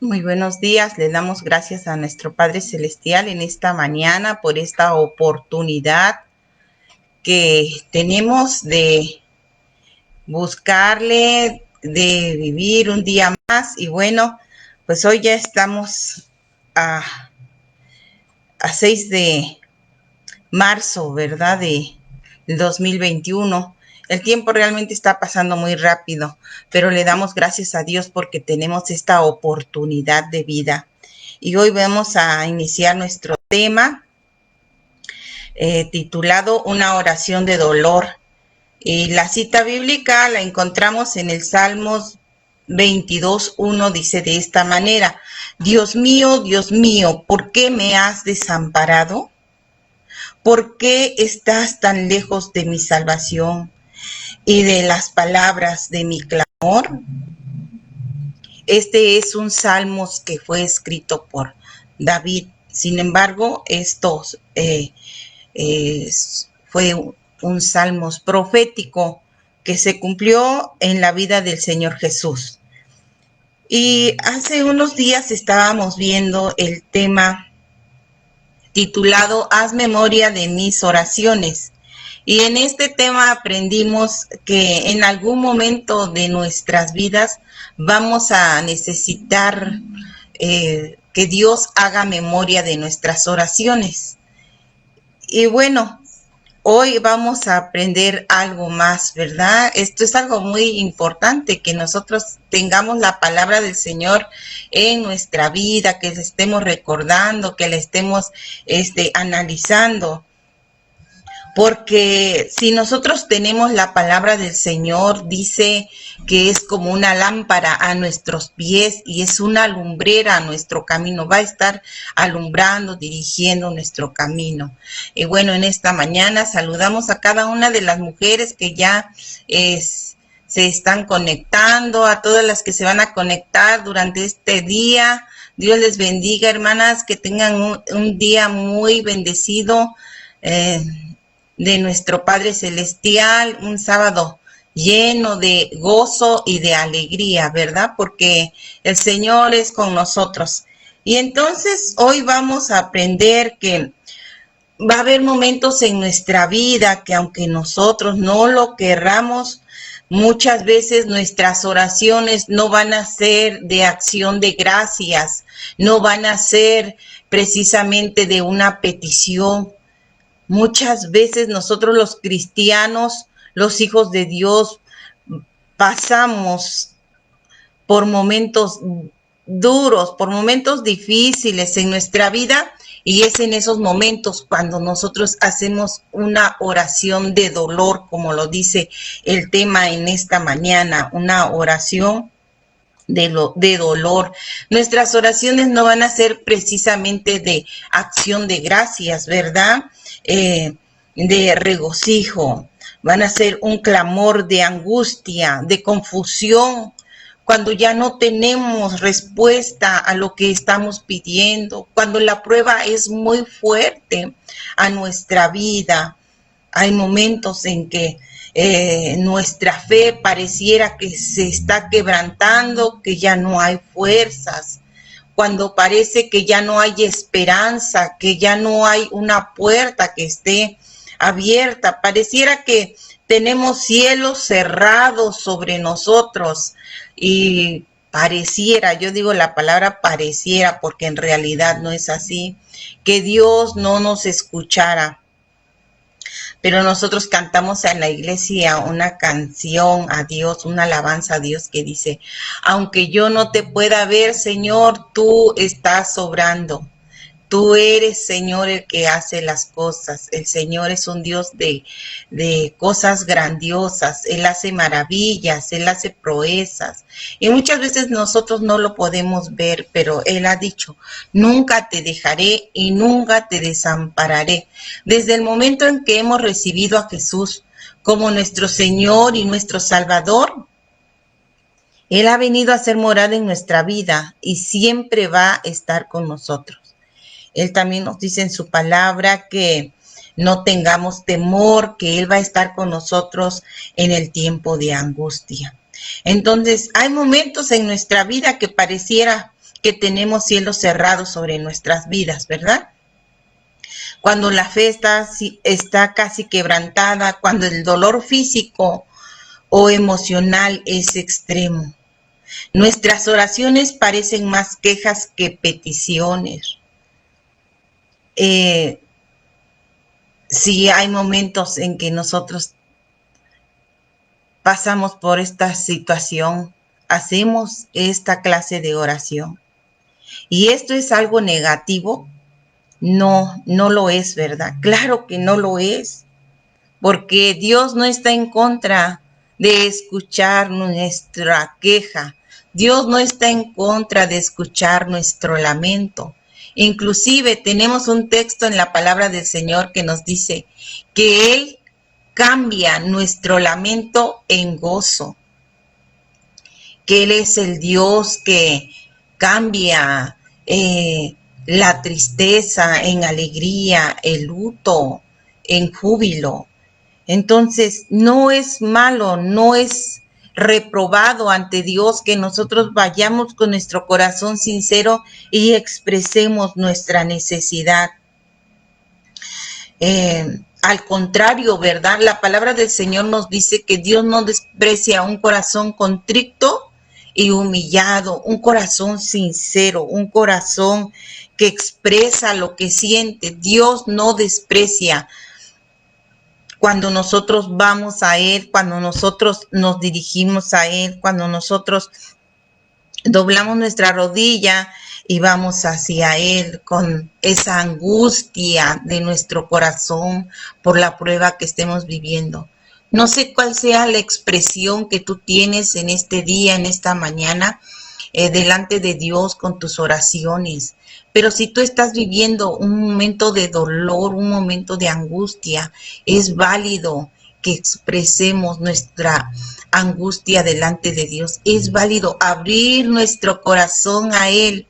Muy buenos días, le damos gracias a nuestro Padre Celestial en esta mañana por esta oportunidad que tenemos de buscarle, de vivir un día más. Y bueno, pues hoy ya estamos a, a 6 de marzo, ¿verdad? De 2021. El tiempo realmente está pasando muy rápido, pero le damos gracias a Dios porque tenemos esta oportunidad de vida. Y hoy vamos a iniciar nuestro tema titulado Una oración de dolor. Y la cita bíblica la encontramos en el Salmos 22:1, dice de esta manera: Dios mío, ¿por qué me has desamparado? ¿Por qué estás tan lejos de mi salvación y de las palabras de mi clamor? Este es un salmos que fue escrito por David. Sin embargo, fue un salmos profético que se cumplió en la vida del Señor Jesús. Y hace unos días estábamos viendo el tema titulado Haz memoria de mis oraciones. Y en este tema aprendimos que en algún momento de nuestras vidas vamos a necesitar que Dios haga memoria de nuestras oraciones. Y bueno, hoy vamos a aprender algo más, ¿verdad? Esto es algo muy importante, que nosotros tengamos la palabra del Señor en nuestra vida, que la estemos recordando, que la estemos analizando. Porque si nosotros tenemos la palabra del Señor, dice que es como una lámpara a nuestros pies y es una lumbrera a nuestro camino. Va a estar alumbrando, dirigiendo nuestro camino. Y bueno, en esta mañana saludamos a cada una de las mujeres que ya se están conectando, a todas las que se van a conectar durante este día. Dios les bendiga, hermanas, que tengan un día muy bendecido. De nuestro Padre Celestial, un sábado lleno de gozo y de alegría, ¿verdad? Porque el Señor es con nosotros. Y entonces hoy vamos a aprender que va a haber momentos en nuestra vida que aunque nosotros no lo querramos, muchas veces nuestras oraciones no van a ser de acción de gracias, no van a ser precisamente de una petición. Muchas veces nosotros los cristianos, los hijos de Dios, pasamos por momentos duros, por momentos difíciles en nuestra vida, y es en esos momentos cuando nosotros hacemos una oración de dolor, como lo dice el tema en esta mañana, una oración de dolor. Nuestras oraciones no van a ser precisamente de acción de gracias, ¿verdad? De regocijo, van a ser un clamor de angustia, de confusión, cuando ya no tenemos respuesta a lo que estamos pidiendo, cuando la prueba es muy fuerte a nuestra vida. Hay momentos en que nuestra fe pareciera que se está quebrantando, que ya no hay fuerzas, cuando parece que ya no hay esperanza, que ya no hay una puerta que esté abierta, pareciera que tenemos cielos cerrados sobre nosotros y pareciera, yo digo la palabra pareciera porque en realidad no es así, que Dios no nos escuchara. Pero nosotros cantamos en la iglesia una canción a Dios, una alabanza a Dios que dice: aunque yo no te pueda ver, Señor, tú estás obrando. Tú eres, Señor, el que hace las cosas. El Señor es un Dios de cosas grandiosas. Él hace maravillas, Él hace proezas. Y muchas veces nosotros no lo podemos ver, pero Él ha dicho: nunca te dejaré y nunca te desampararé. Desde el momento en que hemos recibido a Jesús como nuestro Señor y nuestro Salvador, Él ha venido a ser morada en nuestra vida y siempre va a estar con nosotros. Él también nos dice en su palabra que no tengamos temor, que Él va a estar con nosotros en el tiempo de angustia. Entonces, hay momentos en nuestra vida que pareciera que tenemos cielos cerrados sobre nuestras vidas, ¿verdad? Cuando la fe está casi quebrantada, cuando el dolor físico o emocional es extremo. Nuestras oraciones parecen más quejas que peticiones. Sí, hay momentos en que nosotros pasamos por esta situación, hacemos esta clase de oración. ¿Y esto es algo negativo? No, no lo es, ¿verdad? Claro que no lo es, porque Dios no está en contra de escuchar nuestra queja. Dios no está en contra de escuchar nuestro lamento. Inclusive tenemos un texto en la palabra del Señor que nos dice que Él cambia nuestro lamento en gozo, que Él es el Dios que cambia la tristeza en alegría, el luto en júbilo. Entonces, no es malo, no es reprobado ante Dios que nosotros vayamos con nuestro corazón sincero y expresemos nuestra necesidad. Al contrario, ¿verdad? La palabra del Señor nos dice que Dios no desprecia un corazón contrito y humillado, un corazón sincero, un corazón que expresa lo que siente. Dios no desprecia cuando nosotros vamos a Él, cuando nosotros nos dirigimos a Él, cuando nosotros doblamos nuestra rodilla y vamos hacia Él con esa angustia de nuestro corazón por la prueba que estemos viviendo. No sé cuál sea la expresión que tú tienes en este día, en esta mañana, delante de Dios con tus oraciones. Pero si tú estás viviendo un momento de dolor, un momento de angustia, es válido que expresemos nuestra angustia delante de Dios. Es válido abrir nuestro corazón a Él.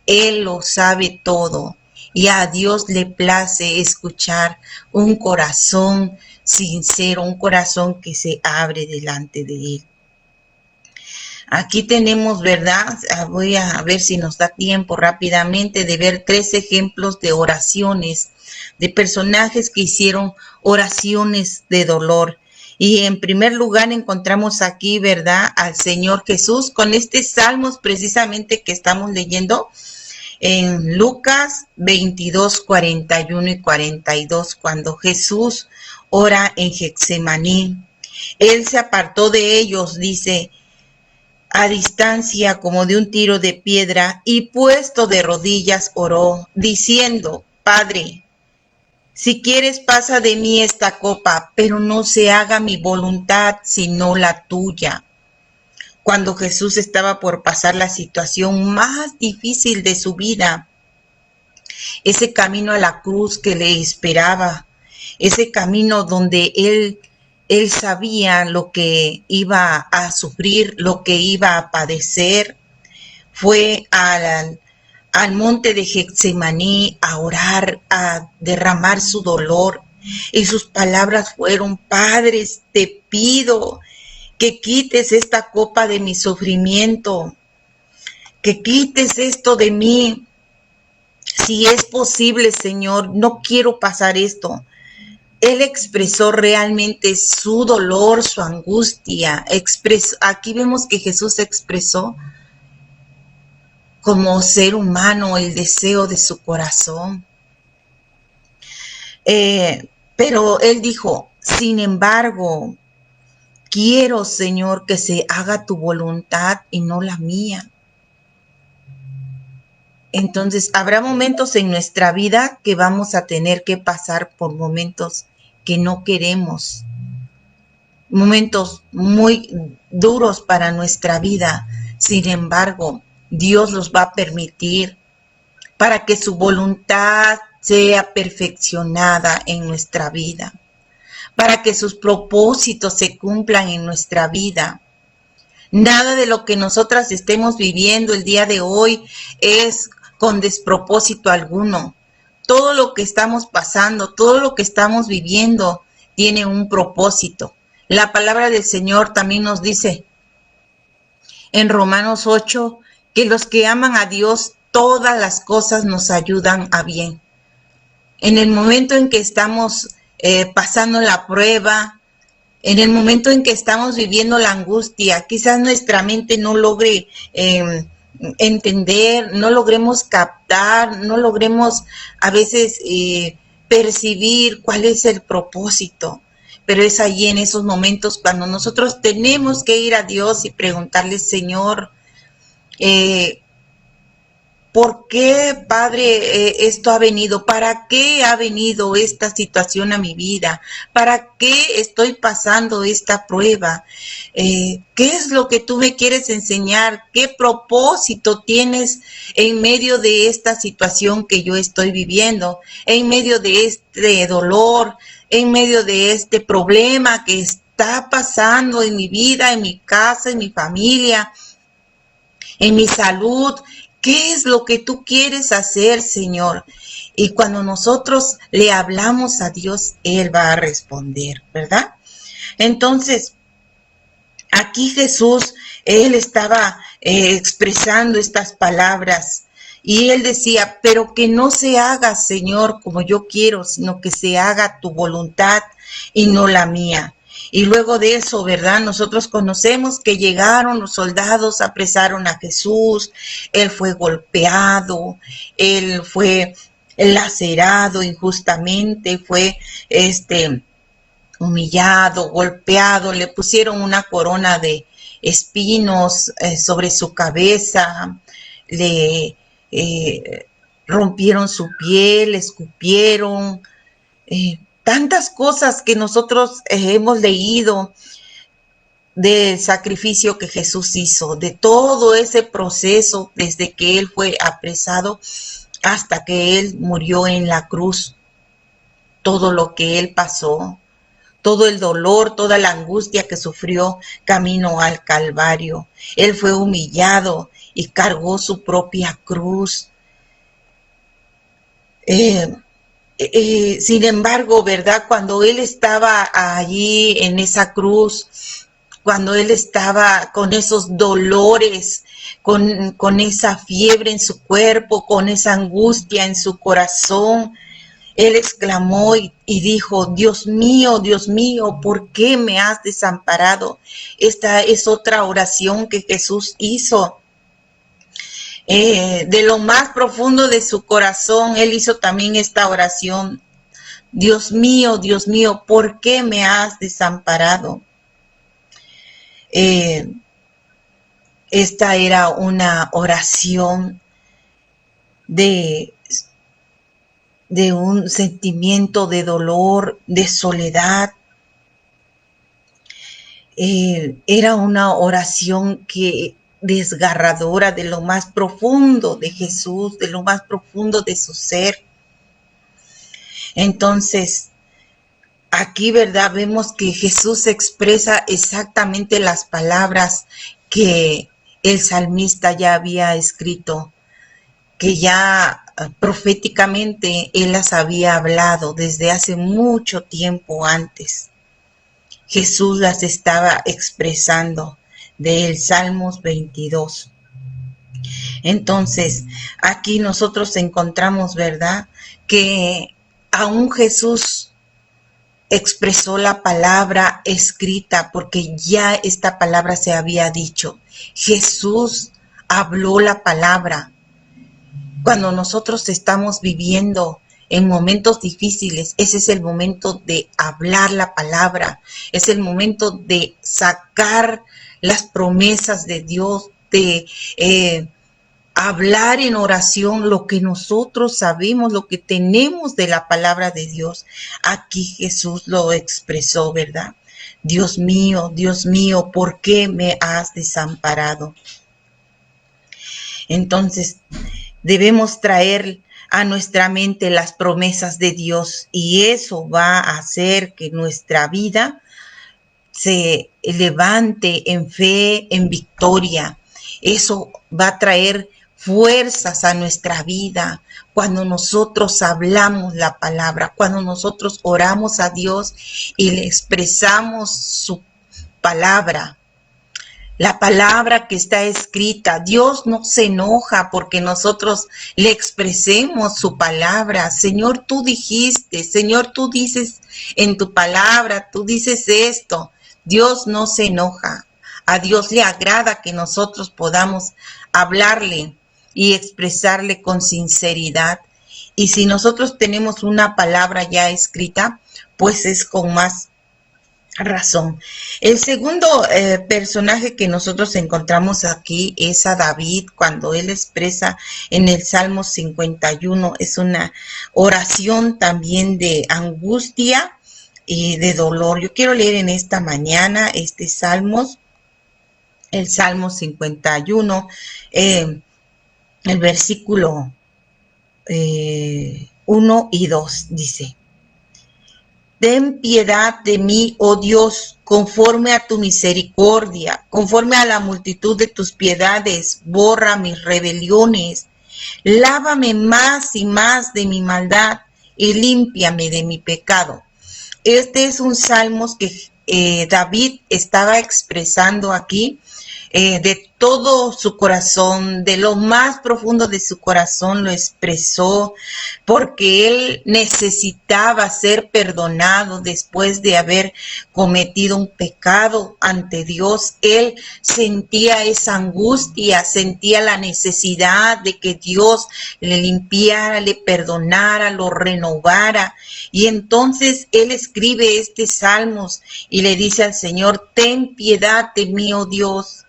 Él lo sabe todo y a Dios le place escuchar un corazón sincero, un corazón que se abre delante de Él. Aquí tenemos, ¿verdad? Voy a ver si nos da tiempo rápidamente de ver 3 ejemplos de oraciones, de personajes que hicieron oraciones de dolor. Y en primer lugar encontramos aquí, ¿verdad?, al Señor Jesús con este salmos precisamente que estamos leyendo en Lucas 22, 41 y 42, cuando Jesús ora en Getsemaní. Él se apartó de ellos, dice, a distancia como de un tiro de piedra, y puesto de rodillas oró, diciendo, Padre, si quieres pasa de mí esta copa, pero no se haga mi voluntad sino la tuya. Cuando Jesús estaba por pasar la situación más difícil de su vida, ese camino a la cruz que le esperaba, ese camino donde él sabía lo que iba a sufrir, lo que iba a padecer, fue al monte de Getsemaní a orar, a derramar su dolor. Y sus palabras fueron, Padre, te pido que quites esta copa de mi sufrimiento, que quites esto de mí. Si es posible, Señor, no quiero pasar esto. Él expresó realmente su dolor, su angustia. Aquí vemos que Jesús expresó como ser humano el deseo de su corazón. Pero él dijo, sin embargo, quiero, Señor, que se haga tu voluntad y no la mía. Entonces, habrá momentos en nuestra vida que vamos a tener que pasar por momentos que no queremos, momentos muy duros para nuestra vida. Sin embargo, Dios los va a permitir para que su voluntad sea perfeccionada en nuestra vida, para que sus propósitos se cumplan en nuestra vida. Nada de lo que nosotras estemos viviendo el día de hoy es con despropósito alguno. Todo lo que estamos pasando, todo lo que estamos viviendo tiene un propósito. La palabra del Señor también nos dice en Romanos 8 que los que aman a Dios, todas las cosas nos ayudan a bien. En el momento en que estamos pasando la prueba, en el momento en que estamos viviendo la angustia, quizás nuestra mente no logre entender, no logremos captar, no logremos a veces percibir cuál es el propósito. Pero es allí en esos momentos cuando nosotros tenemos que ir a Dios y preguntarle, Señor, ¿por qué, Padre, esto ha venido? ¿Para qué ha venido esta situación a mi vida? ¿Para qué estoy pasando esta prueba? ¿Qué es lo que tú me quieres enseñar? ¿Qué propósito tienes en medio de esta situación que yo estoy viviendo? En medio de este dolor, en medio de este problema que está pasando en mi vida, en mi casa, en mi familia, en mi salud. ¿Qué es lo que tú quieres hacer, Señor? Y cuando nosotros le hablamos a Dios, Él va a responder, ¿verdad? Entonces, aquí Jesús, Él estaba expresando estas palabras y Él decía, pero que no se haga, Señor, como yo quiero, sino que se haga tu voluntad y no la mía. Y luego de eso, ¿verdad? Nosotros conocemos que llegaron los soldados, apresaron a Jesús, Él fue golpeado, Él fue lacerado injustamente, fue humillado, golpeado, le pusieron una corona de espinos sobre su cabeza, le rompieron su piel, le escupieron, tantas cosas que nosotros hemos leído del sacrificio que Jesús hizo, de todo ese proceso desde que Él fue apresado hasta que Él murió en la cruz, todo lo que Él pasó, todo el dolor, toda la angustia que sufrió camino al Calvario. Él fue humillado y cargó su propia cruz. Sin embargo, ¿verdad? Cuando Él estaba allí en esa cruz, cuando Él estaba con esos dolores, con esa fiebre en su cuerpo, con esa angustia en su corazón, Él exclamó y dijo, Dios mío, ¿por qué me has desamparado? Esta es otra oración que Jesús hizo. De lo más profundo de su corazón, Él hizo también esta oración. Dios mío, ¿por qué me has desamparado? Esta era una oración de un sentimiento de dolor, de soledad. Era una oración que desgarradora de lo más profundo de Jesús, de lo más profundo de su ser. Entonces, aquí, ¿verdad? Vemos que Jesús expresa exactamente las palabras que el salmista ya había escrito, que ya proféticamente él las había hablado desde hace mucho tiempo antes. Jesús las estaba expresando del Salmos 22. Entonces, aquí nosotros encontramos, ¿verdad?, que aún Jesús expresó la palabra escrita porque ya esta palabra se había dicho. Jesús habló la palabra. Cuando nosotros estamos viviendo en momentos difíciles, ese es el momento de hablar la palabra, es el momento de sacar las promesas de Dios, de hablar en oración lo que nosotros sabemos, lo que tenemos de la palabra de Dios. Aquí Jesús lo expresó, ¿verdad? Dios mío, ¿por qué me has desamparado? Entonces, debemos traer a nuestra mente las promesas de Dios y eso va a hacer que nuestra vida se levante en fe, en victoria. Eso va a traer fuerzas a nuestra vida cuando nosotros hablamos la palabra, cuando nosotros oramos a Dios y le expresamos su palabra. la palabra que está escrita. Dios no se enoja porque nosotros le expresemos su palabra. Señor, tú dijiste, Señor, tú dices en tu palabra, tú dices esto. Dios no se enoja. A Dios le agrada que nosotros podamos hablarle y expresarle con sinceridad. Y si nosotros tenemos una palabra ya escrita, pues es con más razón. El segundo personaje que nosotros encontramos aquí es a David, cuando él expresa en el Salmo 51, es una oración también de angustia y de dolor. Yo quiero leer en esta mañana este Salmos, el Salmo 51, el versículo 1 y 2 dice: Ten piedad de mí, oh Dios, conforme a tu misericordia, conforme a la multitud de tus piedades, borra mis rebeliones, lávame más y más de mi maldad y límpiame de mi pecado. Este es un salmo que David estaba expresando aquí, de todo su corazón, de lo más profundo de su corazón lo expresó, porque él necesitaba ser perdonado después de haber cometido un pecado ante Dios. Él sentía esa angustia, sentía la necesidad de que Dios le limpiara, le perdonara, lo renovara. Y entonces él escribe este Salmos y le dice al Señor: ten piedad de mí, oh Dios.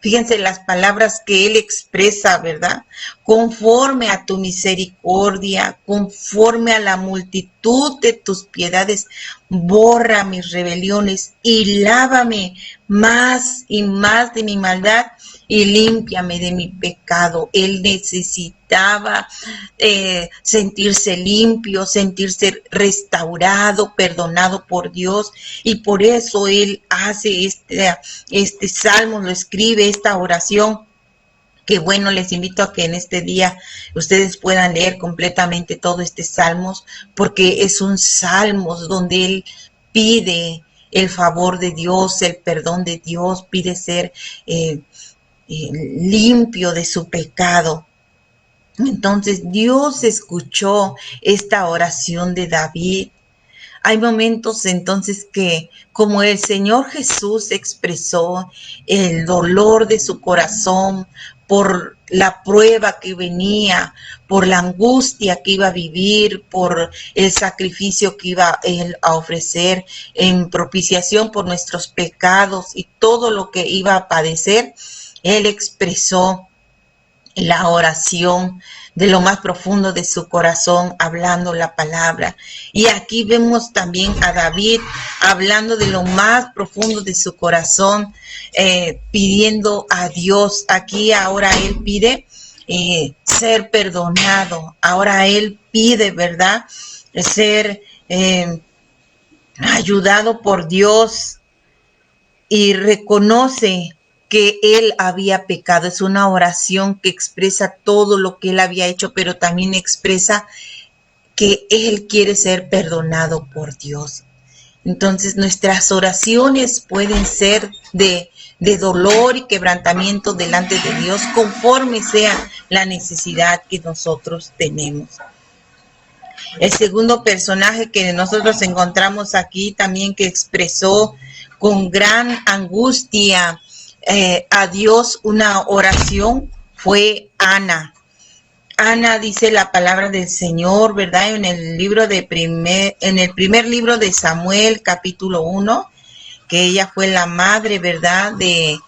Fíjense las palabras que él expresa, ¿verdad? Conforme a tu misericordia, conforme a la multitud de tus piedades, borra mis rebeliones y lávame más y más de mi maldad y límpiame de mi pecado. Él necesitaba sentirse limpio, sentirse restaurado, perdonado por Dios, y por eso él hace este salmo, lo escribe, esta oración. Que bueno, les invito a que en este día ustedes puedan leer completamente todo este Salmos, porque es un Salmos donde él pide el favor de Dios, el perdón de Dios, pide ser limpio de su pecado. Entonces Dios escuchó esta oración de David. Hay momentos entonces que, como el Señor Jesús expresó el dolor de su corazón por la prueba que venía, por la angustia que iba a vivir, por el sacrificio que iba él a ofrecer en propiciación por nuestros pecados y todo lo que iba a padecer, él expresó la oración de lo más profundo de su corazón, hablando la palabra. Y aquí vemos también a David hablando de lo más profundo de su corazón, pidiendo a Dios. Aquí ahora él pide ser perdonado. Ahora él pide, ¿verdad?, ser ayudado por Dios, y reconoce que él había pecado. Es una oración que expresa todo lo que él había hecho, pero también expresa que él quiere ser perdonado por Dios. Entonces nuestras oraciones pueden ser de dolor y quebrantamiento delante de Dios, conforme sea la necesidad que nosotros tenemos. El segundo personaje que nosotros encontramos aquí también, que expresó con gran angustia a Dios una oración, fue Ana. Ana, dice la palabra del Señor, ¿verdad? En el primer libro de Samuel, capítulo 1, que ella fue la madre, ¿verdad?, de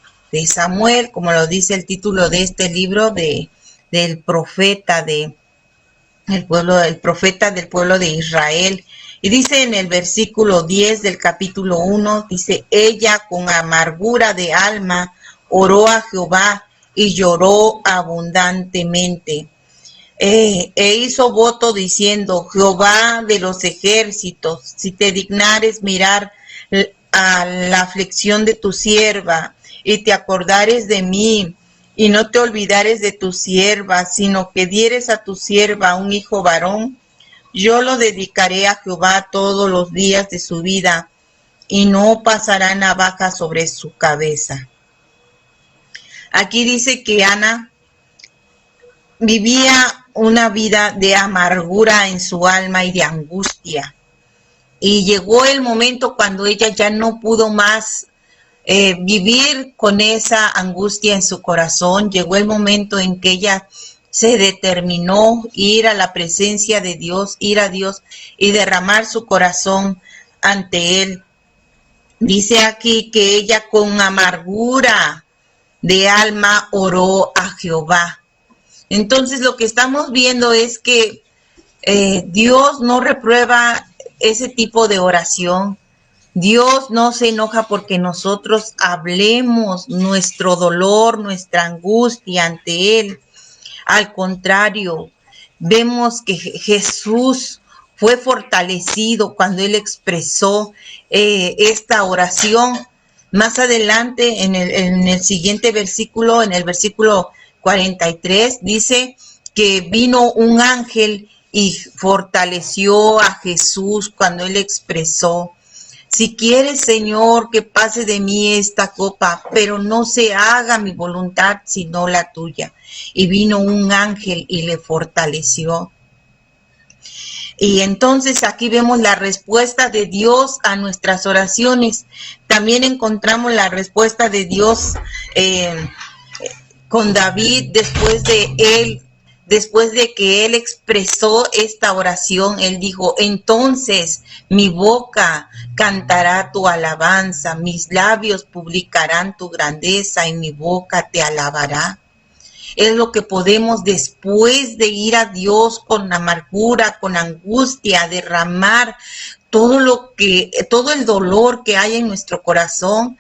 Samuel, como lo dice el título de este libro, del profeta del profeta del pueblo de Israel. Y dice en el versículo 10 del capítulo 1, dice: ella con amargura de alma oró a Jehová y lloró abundantemente. E hizo voto diciendo: Jehová de los ejércitos, si te dignares mirar a la aflicción de tu sierva, y te acordares de mí, y no te olvidares de tu sierva, sino que dieres a tu sierva un hijo varón, yo lo dedicaré a Jehová todos los días de su vida, y no pasará navaja sobre su cabeza. Aquí dice que Ana vivía una vida de amargura en su alma y de angustia. Y llegó el momento cuando ella ya no pudo más vivir con esa angustia en su corazón. Llegó el momento en que ella se determinó ir a la presencia de Dios, ir a Dios y derramar su corazón ante Él. Dice aquí que ella con amargura de alma oró a Jehová. Entonces lo que estamos viendo es que Dios no reprueba ese tipo de oración. Dios no se enoja porque nosotros hablemos nuestro dolor, nuestra angustia ante Él. Al contrario, vemos que Jesús fue fortalecido cuando Él expresó esta oración. Más adelante, en el siguiente versículo, en el versículo 43, dice que vino un ángel y fortaleció a Jesús cuando Él expresó: si quieres, Señor, que pase de mí esta copa, pero no se haga mi voluntad sino la tuya. Y vino un ángel y le fortaleció. Y entonces aquí vemos la respuesta de Dios a nuestras oraciones. También encontramos la respuesta de Dios con David después de que él expresó esta oración. Él dijo: entonces mi boca cantará tu alabanza, mis labios publicarán tu grandeza y mi boca te alabará. Es lo que podemos, después de ir a Dios con amargura, con angustia, derramar todo el dolor que hay en nuestro corazón.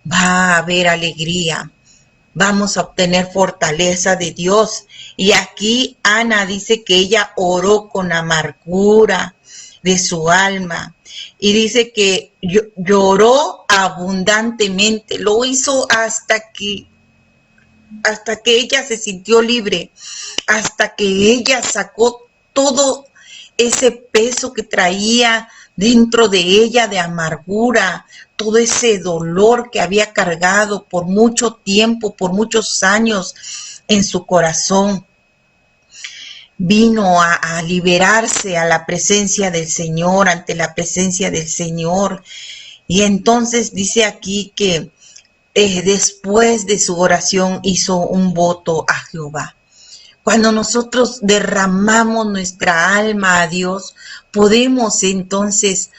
Va a haber alegría. Vamos a obtener fortaleza de Dios. Y aquí Ana dice que ella oró con amargura de su alma. Y dice que lloró abundantemente. Lo hizo hasta que ella se sintió libre, hasta que ella sacó todo ese peso que traía dentro de ella de amargura, todo ese dolor que había cargado por mucho tiempo, por muchos años en su corazón. Vino a liberarse a la presencia del Señor, ante la presencia del Señor. Y entonces dice aquí que después de su oración hizo un voto a Jehová. Cuando nosotros derramamos nuestra alma a Dios, podemos entonces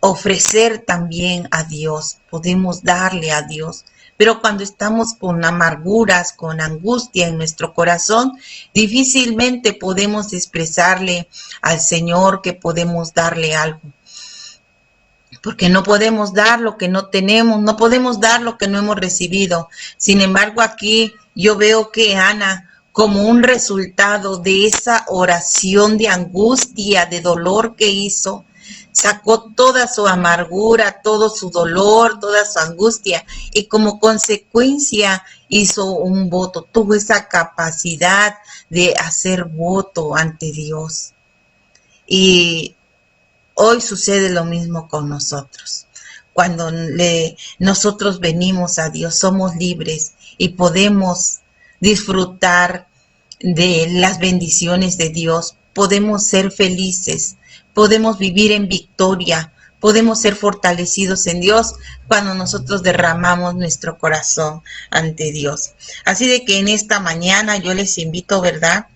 ofrecer también a Dios, podemos darle a Dios. Pero cuando estamos con amarguras, con angustia en nuestro corazón, difícilmente podemos expresarle al Señor que podemos darle algo. Porque no podemos dar lo que no tenemos, no podemos dar lo que no hemos recibido. Sin embargo, aquí yo veo que Ana, como un resultado de esa oración de angustia, de dolor que hizo, sacó toda su amargura, todo su dolor, toda su angustia, y como consecuencia hizo un voto, tuvo esa capacidad de hacer voto ante Dios. Y hoy sucede lo mismo con nosotros. Cuando nosotros venimos a Dios, somos libres y podemos disfrutar de las bendiciones de Dios. Podemos ser felices, podemos vivir en victoria, podemos ser fortalecidos en Dios cuando nosotros derramamos nuestro corazón ante Dios. Así de que en esta mañana yo les invito, ¿verdad?,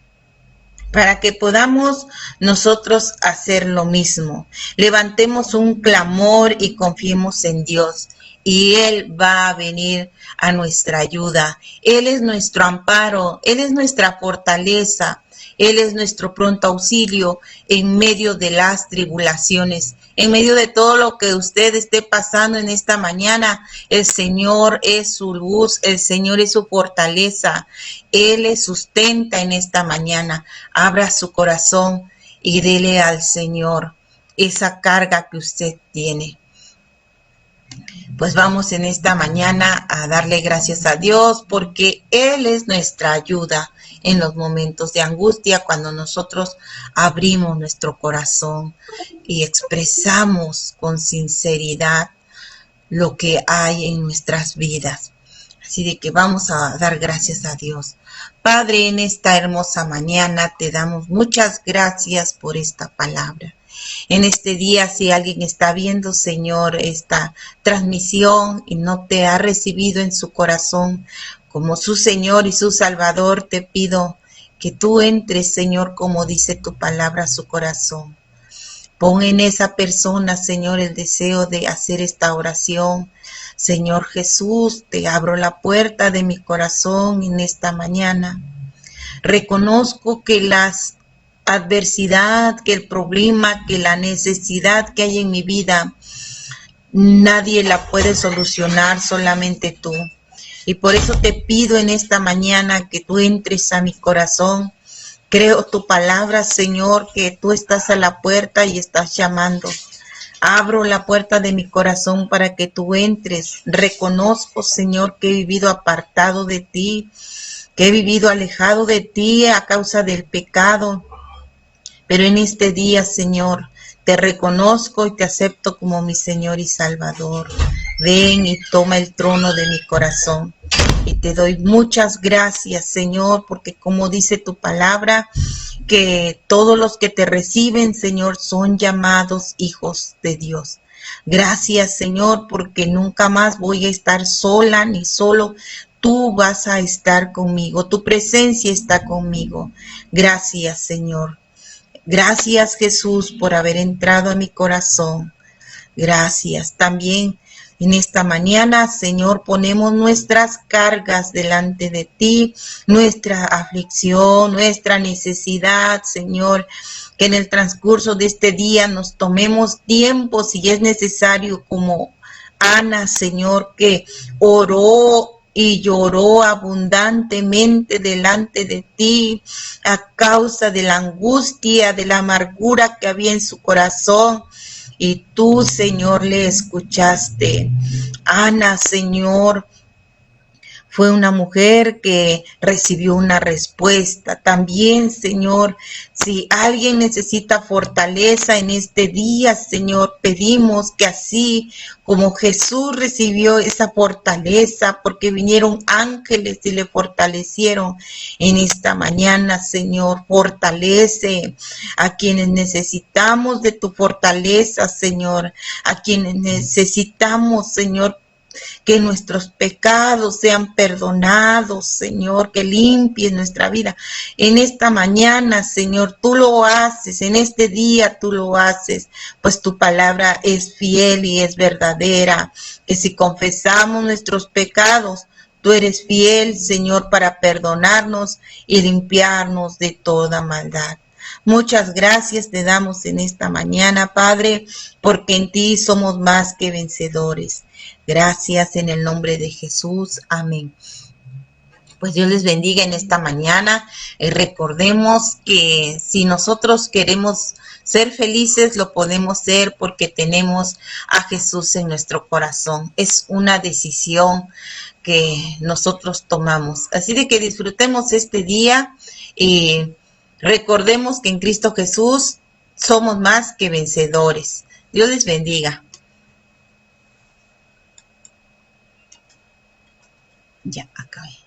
para que podamos nosotros hacer lo mismo. Levantemos un clamor y confiemos en Dios. Y Él va a venir a nuestra ayuda. Él es nuestro amparo, Él es nuestra fortaleza, Él es nuestro pronto auxilio en medio de las tribulaciones, en medio de todo lo que usted esté pasando en esta mañana. El Señor es su luz, el Señor es su fortaleza, Él le sustenta en esta mañana. Abra su corazón y dele al Señor esa carga que usted tiene. Pues vamos en esta mañana a darle gracias a Dios porque Él es nuestra ayuda en los momentos de angustia, cuando nosotros abrimos nuestro corazón y expresamos con sinceridad lo que hay en nuestras vidas. Así de que vamos a dar gracias a Dios. Padre, en esta hermosa mañana te damos muchas gracias por esta palabra. En este día, si alguien está viendo, Señor, esta transmisión y no te ha recibido en su corazón como su Señor y su Salvador, te pido que tú entres, Señor, como dice tu palabra, a su corazón. Pon en esa persona, Señor, el deseo de hacer esta oración. Señor Jesús, te abro la puerta de mi corazón en esta mañana. Reconozco que la adversidad, que el problema, que la necesidad que hay en mi vida, nadie la puede solucionar, solamente tú. Y por eso te pido en esta mañana que tú entres a mi corazón. Creo tu palabra, Señor, que tú estás a la puerta y estás llamando. Abro la puerta de mi corazón para que tú entres. Reconozco, Señor, que he vivido apartado de ti, que he vivido alejado de ti a causa del pecado. Pero en este día, Señor, te reconozco y te acepto como mi Señor y Salvador. Ven y toma el trono de mi corazón. Y te doy muchas gracias, Señor, porque como dice tu palabra, que todos los que te reciben, Señor, son llamados hijos de Dios. Gracias, Señor, porque nunca más voy a estar sola ni solo. Tú vas a estar conmigo, tu presencia está conmigo. Gracias, Señor. Gracias, Jesús, por haber entrado a mi corazón. Gracias. También en esta mañana, Señor, ponemos nuestras cargas delante de ti, nuestra aflicción, nuestra necesidad, Señor, que en el transcurso de este día nos tomemos tiempo, si es necesario, como Ana, Señor, que oró y lloró abundantemente delante de ti a causa de la angustia, de la amargura que había en su corazón. Y tú, Señor, le escuchaste. Ana, Señor, fue una mujer que recibió una respuesta. También, Señor, si alguien necesita fortaleza en este día, Señor, pedimos que así como Jesús recibió esa fortaleza, porque vinieron ángeles y le fortalecieron en esta mañana, Señor, fortalece a quienes necesitamos de tu fortaleza, Señor, a quienes necesitamos, Señor, que nuestros pecados sean perdonados, Señor, que limpies nuestra vida. En esta mañana, Señor, tú lo haces, en este día tú lo haces, pues tu palabra es fiel y es verdadera, que si confesamos nuestros pecados, tú eres fiel, Señor, para perdonarnos y limpiarnos de toda maldad. Muchas gracias te damos en esta mañana, Padre, porque en ti somos más que vencedores. Gracias en el nombre de Jesús. Amén. Pues Dios les bendiga en esta mañana. Recordemos que si nosotros queremos ser felices, lo podemos ser porque tenemos a Jesús en nuestro corazón. Es una decisión que nosotros tomamos. Así de que disfrutemos este día y recordemos que en Cristo Jesús somos más que vencedores. Dios les bendiga. Ya acabé.